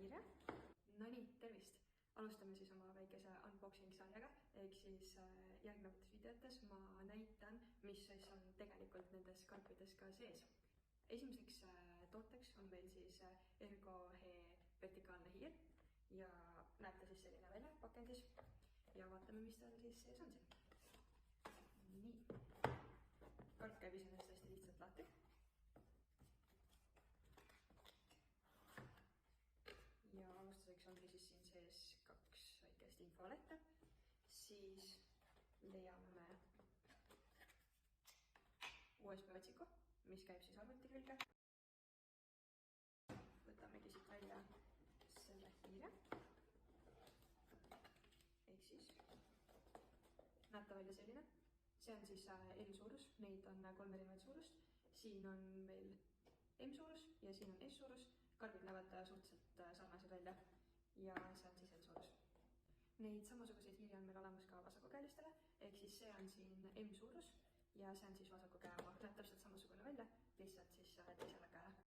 hiire. No nii, tervist! Alustame siis oma väikese unboxing sarjaga, ehk siis järgnevates videotes ma näitan, mis siis on tegelikult nendes karpides ka sees. Esimeseks tooteks on meil siis Ergo-He vertikaalne hiir ja näeb ta siis selline välja pakendis ja vaatame, mis tal siis sees on siin. Nii, karp käib iseenesest hästi lihtsalt lahti. Ja alustuseks ongi siis siin sees 2 väikest infolehte, siis leiame me USB-otsiku, mis käib siis arvuti külge. Võtamegi siit välja selle hiire, ehk siis näeb ta välja selline. See on siis L-suurus, neid on 3 erinevat suurust. Siin on meil M-suurus ja siin on S-suurus. Karbid näevad suhteliselt sarnased välja ja see on siis L-suurus. Neid samasuguseid hiiri on meil olemas ka vasakukäelistele, ehk siis see on siin M-suurus ja see on siis vasaku käe oma. Näeb täpselt samasugune välja, lihtsalt siis teisele käele.